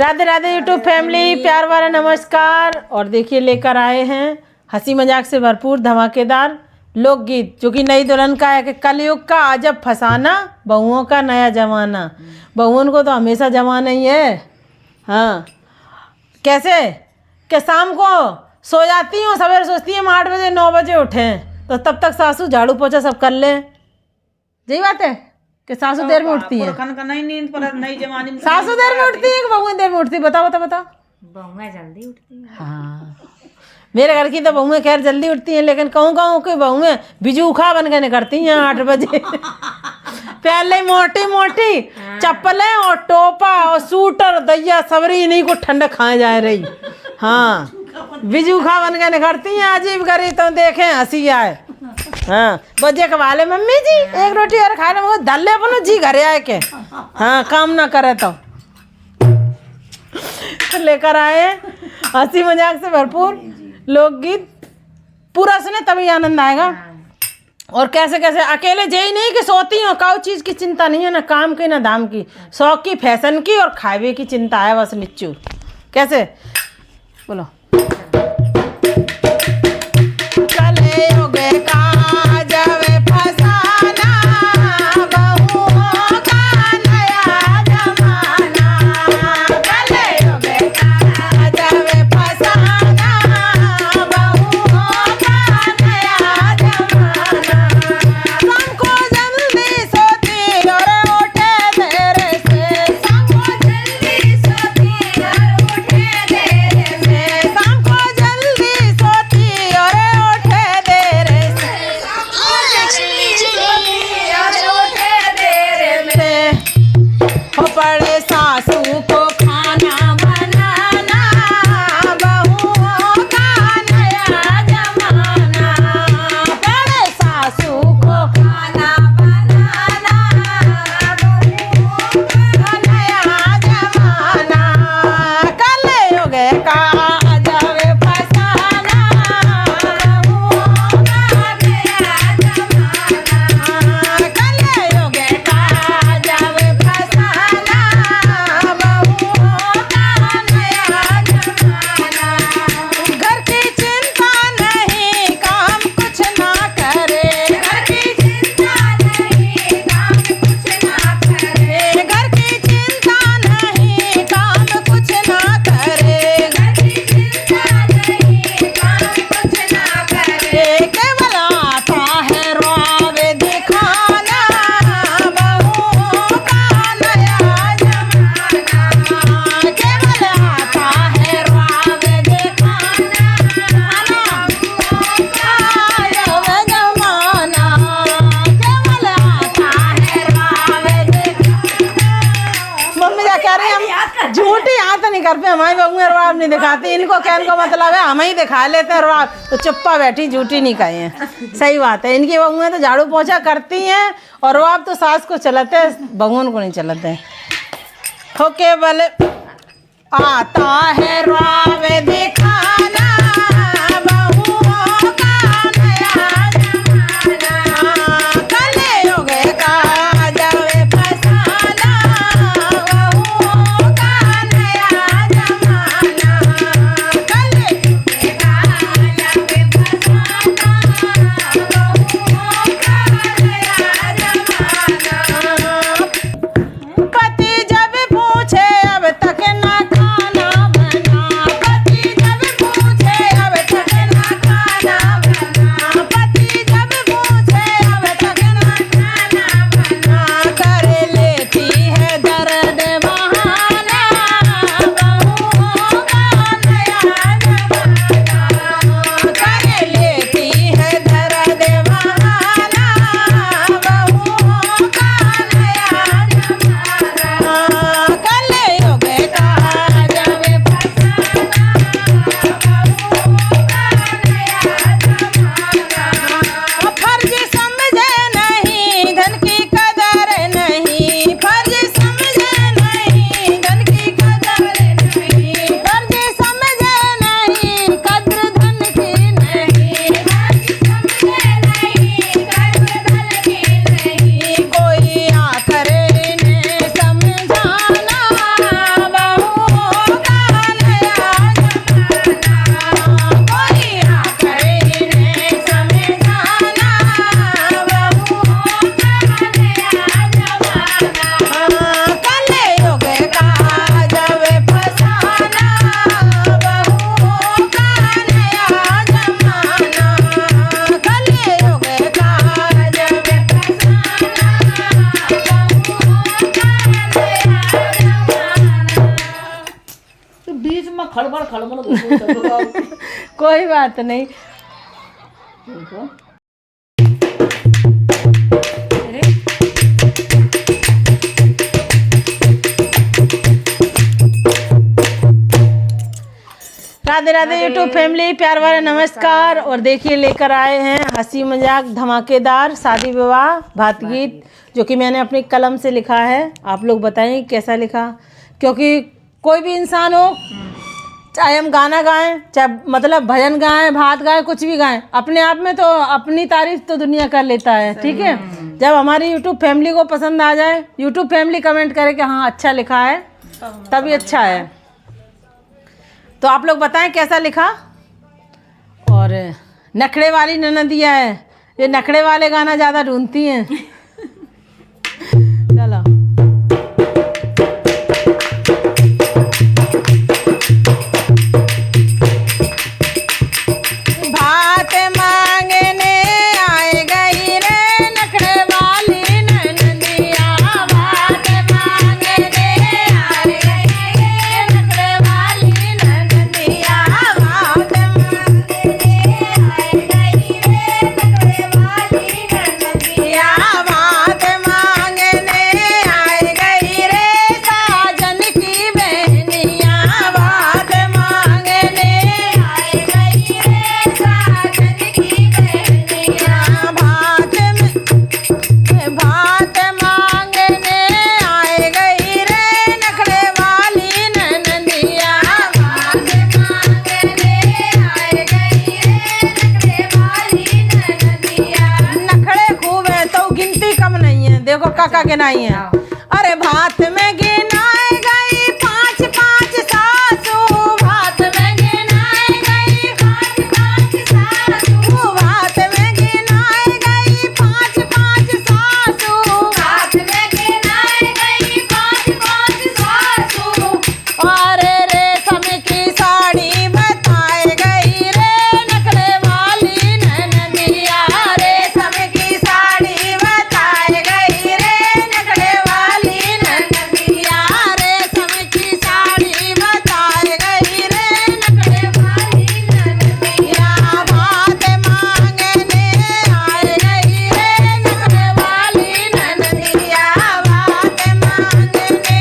Radhe Radhe YouTube family, प्यार वाला नमस्कार। और देखिए लेकर आए हैं हंसी मजाक से भरपूर धमाकेदार लोकगीत, जो कि नई दुल्हन का है कि कलयुग का अजब फसाना, बहुओं का नया जमाना। बहुओं को तो हमेशा जमाना ही है। हाँ, कैसे कि शाम को सो जाती हूँ, सवेरे सोचती हूँ 8 बजे 9 बजे उठें, तो तब तक सासू झाड़ू पोछा सब कर लें। यही बात है कि सासू देर में उठती है। सासू देर में उठती है कि बहुएं देर में उठती है? बताओ बताओ बताओ। बहुएं जल्दी उठती हैं। हाँ, मेरे घर की तो बहुएं खैर जल्दी उठती हैं, लेकिन कहूँ कि बहुएं बिजूखा बन के निकलती हैं 8 बजे। पहले मोटी मोटी चप्पलें और टोपा और सूटर दैया सबरी इन्हीं को ठंड खाए जा रही। हाँ, बिजूखा बन के निकलती हैं। अजीब करी तो देखें हंसी आए। हाँ, बजे के वाले मम्मी जी एक रोटी और खा ले, दल्ले अपनो जी घरे आए के। हाँ, काम ना करे तो लेकर आए हंसी मजाक से भरपूर लोकगीत। पूरा सुने तभी आनंद आएगा। और कैसे कैसे अकेले जे ही नहीं कि सोती हो, काउ चीज़ की चिंता नहीं है, ना काम की ना दाम की, शौक की फैशन की और खावे की चिंता है बस निच्चू। कैसे बोलो। झूठी यहाँ तो नहीं करते, हमारी बहुएं रुआब नहीं दिखाती। इनको कहने को मतलब है हम ही दिखा लेते हैं रुआब, तो चुप्पा बैठी झूठी नहीं कहे हैं। सही बात है, इनकी बहुएं तो झाड़ू पोछा करती हैं और रुआब तो सास को चलाते हैं, बहुओं को नहीं चलाते हैं। ओके बोले आता है रुआब दिखाना, बहुओं का नया जमाना, कलयुग का अजब फसाना, बहुओं का नया जमाना, कलयुग का अजब फसाना, बहुओं का नया जमाना। पति जब पूछे अब तक ना खाना बना, कोई बात नहीं। राधे राधे यूट्यूब फैमिली, प्यार वाला नमस्कार। और देखिए लेकर आए हैं हंसी मजाक धमाकेदार शादी विवाह भात गीत, जो कि मैंने अपनी कलम से लिखा है। आप लोग बताएं कैसा लिखा, क्योंकि कोई भी इंसान हो, चाहे हम गाना गाएं, चाहे मतलब भजन गाएं, भात गाएं, कुछ भी गाएं, अपने आप में तो अपनी तारीफ तो दुनिया कर लेता है। ठीक है, जब हमारी यूट्यूब फैमिली को पसंद आ जाए, यूट्यूब फैमिली कमेंट करे कि हाँ अच्छा लिखा है, तभी अच्छा है। तो आप लोग बताएं कैसा लिखा। और नखड़े वाली ननदिया है, ये नखड़े वाले गाना ज़्यादा ढूंढती हैं। चलो भात मांगने आए गई रे नखड़े वाली ननदिया, भात मांगने आए गई रे नखड़े वाली ननदिया, भात मांगने आए गई रे नखड़े वाली ननदिया, भात मांगने आए गई रे साजन की बहनिया, भात मांगने आए गई रे साजन की बहनिया, भात मांगने आए गई रे नखड़े वाली ननदिया, भात मांगने आए गई रे नखड़े वाली ननदिया। नखड़े खूब है तो गिनती कम नहीं है, देखो काका गिनाई है। अरे भात में गिनाए गई पाँच पाँच सासू, भात में गिनाए गई पाँच पाँच सासू, भात में गिनाए गई पाँच पाँच सासू, भात में गिनाए गई पाँच पाँच सासू। अरे रेशम की साड़ी बताए गई रे नखड़े वाली ननदिया, रेशम की साड़ी बताए गई रे नखड़े वाली ननदिया, रेशम की साड़ी बताए गई रे नखड़े वाली ननदिया, भात मांगने आए गई रे नखड़े वाली ननदिया, भात मांगने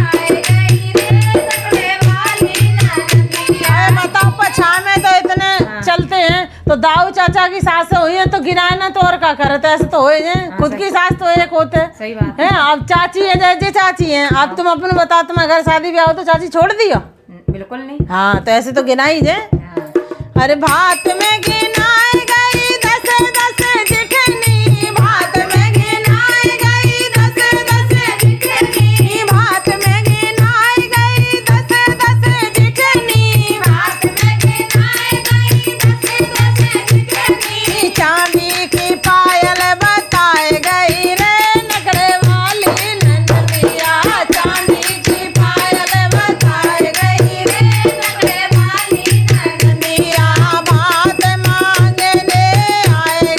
आए गई रे नखड़े वाली ननदिया। बताओ पछा में तो इतने चलते हैं, तो दाऊ चाचा की सास हुई है तो गिनाए ना, तो और क्या करते, ऐसे तो हो जाए। खुद की सास तो एक होते सही बात है। अब चाची है जैसे चाची है, अब तुम अपने बताओ, तुम्हारे घर शादी ब्याह हो तो चाची छोड़ दियो? बिल्कुल नहीं। हाँ, तो ऐसे तो गिनाई जे। अरे भात में गिनाए गई दस दस जिठनी, भात में गिनाए गई दस दस जिठनी, भात में गिनाए गई दस दस जिठनी, भात में गिनाए गई दस दस जिठनी, चांदी की पायल बताए गई रे नखड़े वाली ननदिया, चांदी की पायल बताए गई रे नखड़े वाली ननदिया, भात मांगने आए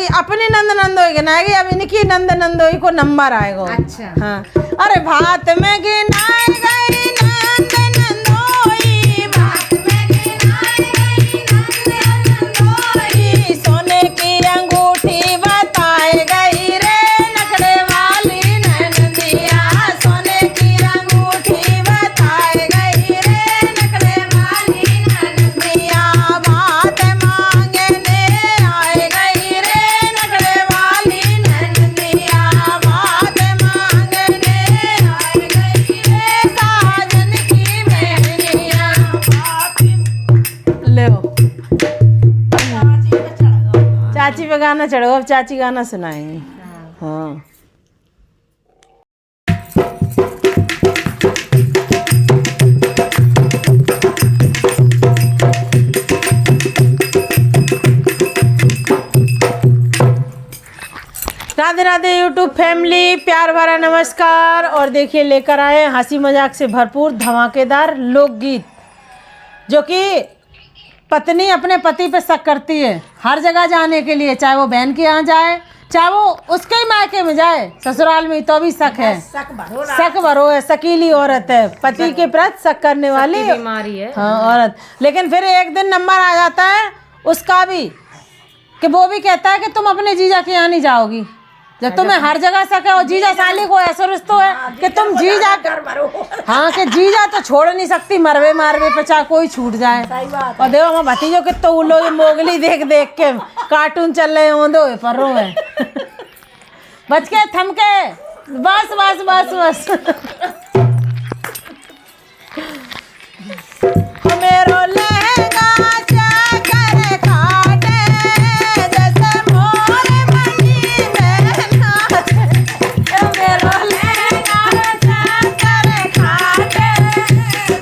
कि अपनी नंद नंदोई गिनाएगी, अब इनकी नंद नंदोई को नंबर आएगा। अच्छा। हाँ, अरे भात में गिनाई गई नंद नंदोई, भात में गिनाई गई नंद नंदोई, सोने की अंगूठी बताए गई रे नखरे वाली नंदिया, सोने की अंगूठी बताए गई रे नखरे वाली नंदिया, बात मांगने आए गई रे नखरे वाली नंदिया, बात मांगने आए गई रे साजन की मेहनिया। ले चाची पे गाना चढ़ो, अब चाची गाना सुनाएंगे। हाँ, राधे राधे यूट्यूब फैमिली, प्यार भरा नमस्कार। और देखिए लेकर आए हैं हंसी मजाक से भरपूर धमाकेदार लोकगीत, जो कि पत्नी अपने पति पे शक करती है हर जगह जाने के लिए, चाहे वो बहन के यहाँ जाए, चाहे वो उसके ही मायके में जाए, ससुराल में, तो भी शक है, शक भरो है, शकीली औरत है, पति के प्रति शक करने वाली बीमारी है। हाँ औरत। लेकिन फिर एक दिन नंबर आ जाता है उसका भी, कि वो भी कहता है कि तुम अपने जीजा के यहाँ नहीं जाओगी, जब तुम्हें हर जगह शक है। और जीजा साली को ऐसा रिश्तो है कि तुम जीजा हाँ, कि जीजा तो छोड़ नहीं सकती, मरवे मारवे पे चाहे कोई छूट जाए। और देखो हमारे भतीजों के तो उलो मोगली देख देख के कार्टून चल रहे हों दो पर रो है बच के थम के, बस बस बस बस मेरो लहंगा चाकर काटे, जैसे मोर मनी में नाचे, मेरो लहंगा चाकर काटे,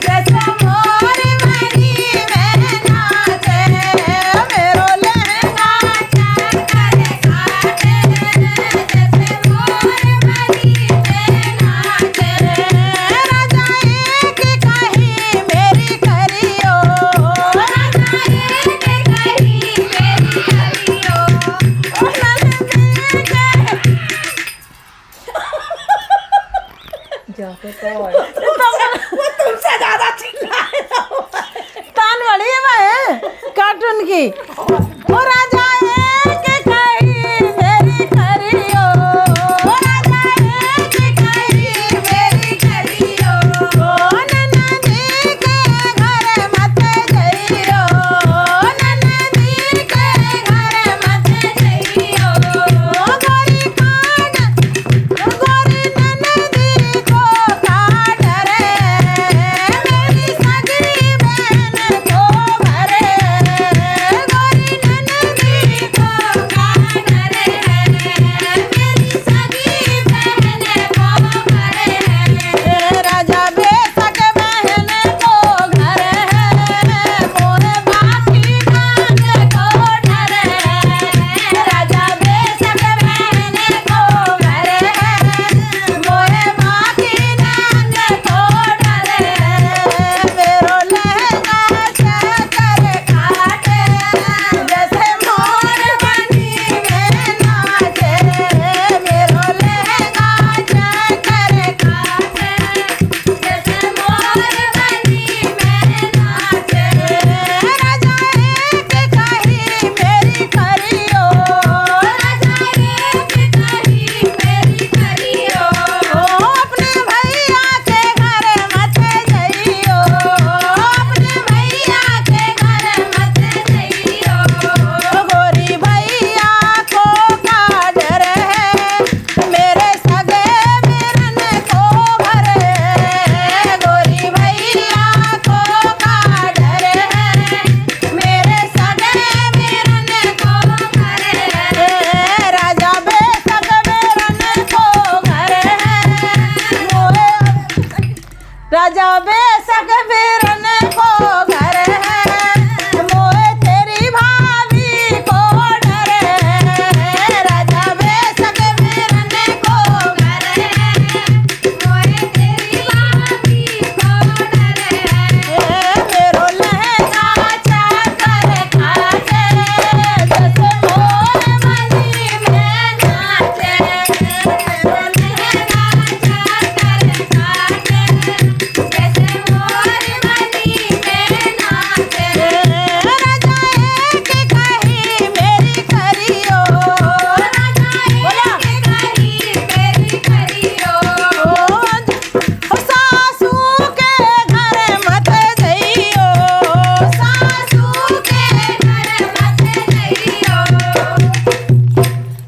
जैसे मोर मनी में नाचे, मेरो लहंगा चाकर काटे, जैसे मोर मनी में नाचे, रजाई की कहीं मेरी करियो, रजाई की कहीं मेरी करियो, वो तुमसे ज्यादा तान वाली है मैं कार्टून की। ओ रजाई की कहीं मेरी करियो, रजाई की कहीं मेरी करियो, ननदी के घर मत जइयो, ननदी के घर मत जइयो, गोरी काट गोरी ननदी को काट रे, मेरी सगी बहन को भरे, गोरी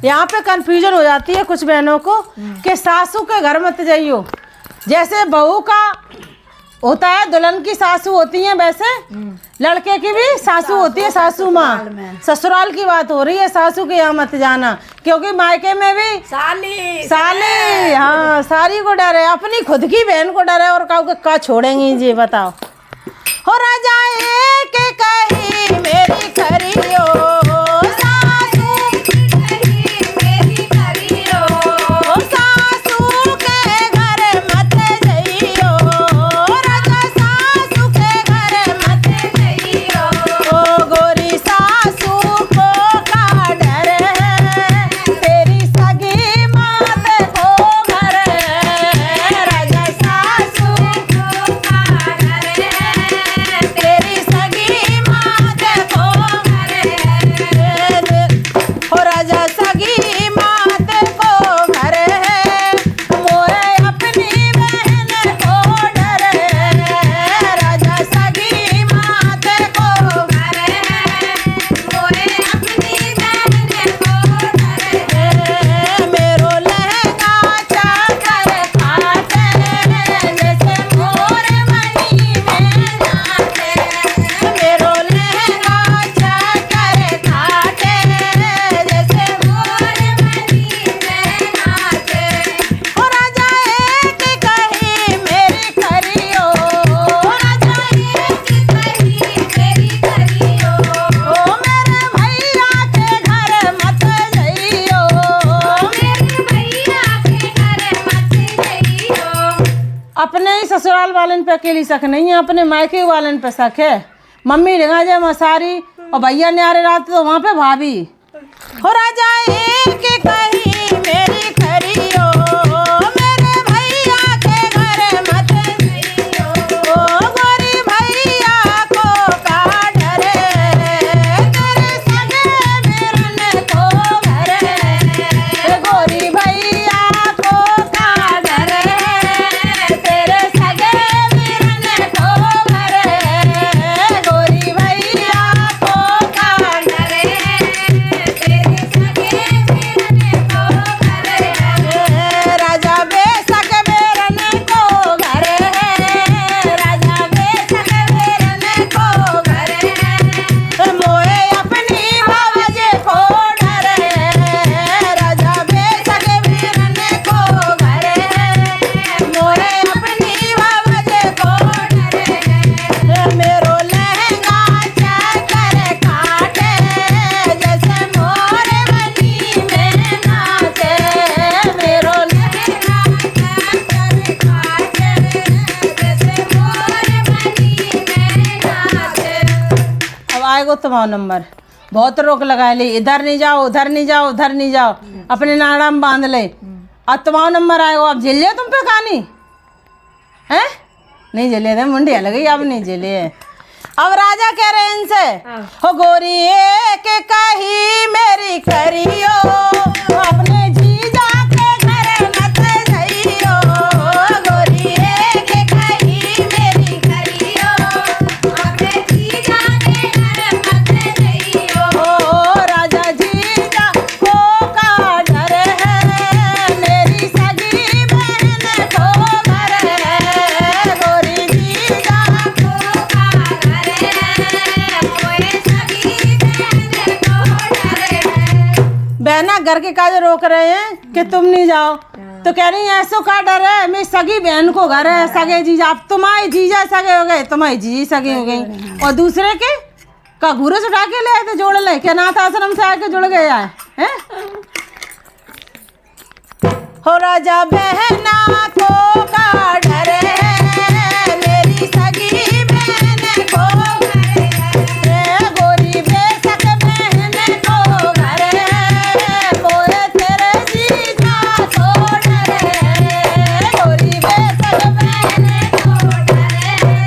यहाँ पे कंफ्यूजन हो जाती है कुछ बहनों को कि सासू के घर मत जाइयो। जैसे बहू का होता है, दुल्हन की सासू होती है, वैसे लड़के की भी सासू होती है, सासू माँ। ससुराल की बात हो रही है, सासू के यहाँ मत जाना, क्योंकि मायके में भी साली हाँ सारी को डर है, अपनी खुद की बहन को डर है और काऊ के का छोड़ेंगी जी बताओ। हो राजा के कही मेरी करियो अपने ही ससुराल वालन पे अकेली शक नहीं है, अपने मायके वालन पे शक है। मम्मी लगा जाए मसारी और भैया न्यारे रात तो वहाँ पे भाभी। हो राजा एक कहीं मेरी करियो मेरे भैया के घर मत जइयो, गोरी भैया को का डरे तेरे सगे बिरन को घरे, गोरी भैया को का डरे तेरे सगे बिरन को घरे, गोरी भैया को का डरे तेरे सगे बिरन को घरे, राजा बेसक बिरन को घरे, राजा बेसक बिरन को घरे, मोए अपनी भवज को डरे, राजा बेसक बिरन को घरे, मोए अपनी भवज को डरे, मेरो लहंगा चकर काटे जैसे मोर बनी में नाचे, मेरो लहंगा चकर काटे जैसे मोर बनी में नाचे। अब आएगो तुम्हारा नंबर, बहुत रोक लगा ली, इधर नहीं जाओ उधर नहीं जाओ उधर नहीं जाओ, अपने नाड़ा में बांध ले। अब तुम्हारा नंबर आएगो, अब झेल लिया तुम पे कहानी हैं? नहीं झेले थे, मुंडिया लगी, अब नहीं झेले। अब राजा कह रहे हैं इनसे, हो गोरी एक कही मेरी करियो अपने जीजा के घर मत जइयो, गोरी एक कही मेरी करियो अपने जीजा के घर मत जइयो, राजा जीजा को का डर है मेरी सगी बहन को घर है, गोरी जीजा को का डर है मोए सगी बहन को डर है। बहना घर के काज रोक रहे हैं कि तुम नहीं जाओ, तो कह रही है ऐसो का डर है, मेरी सगी बहन को घर है, सगे जीजा, अब तुम्हारे जीजा सगे हो गए, तुम्हारी जीजी सगी हो गई, और दूसरे के का घूरस उठा के ले आए थे, जोड़ ले के नाथ आश्रम से आके जुड़ गया है? हो राजा बहना को का डर है मेरी सगी बहन को घर है, गोरी बेसक बहन को घर है, मोए तेरे जीजा को डर है, गोरी बेसक बहन को डर है,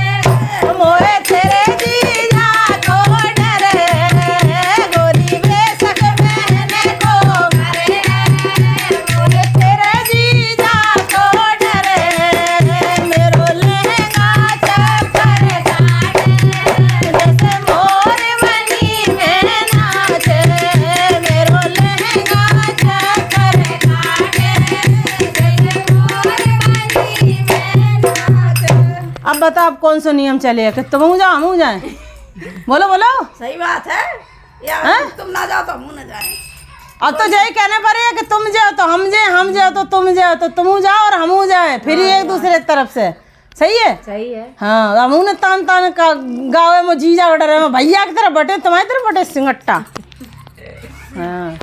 मोए तेरे जीजा को डर है, गोरी बेसक बहन को घर है, मोए तेरे जीजा को डर है। बता अब कौन सा नियम चलेगा कि तुम जाओ हम जाए? बोलो बोलो। सही बात है या हैं? तुम ना जाओ तो हम ना जाए। अब तो यही कहने पड़ेगा कि तुम जाओ तो हम जाए, हम जाओ तो तुम जाओ, तो तुम जाओ और हम जाए, फिर ही एक दूसरे की तरफ से। सही है। सही है। हाँ अब उन्हें तान तान का गाँव में जीजा बटे रहे भैया की तरफ बटे, तुम्हारी तरफ बटे सिंगट्टा। हाँ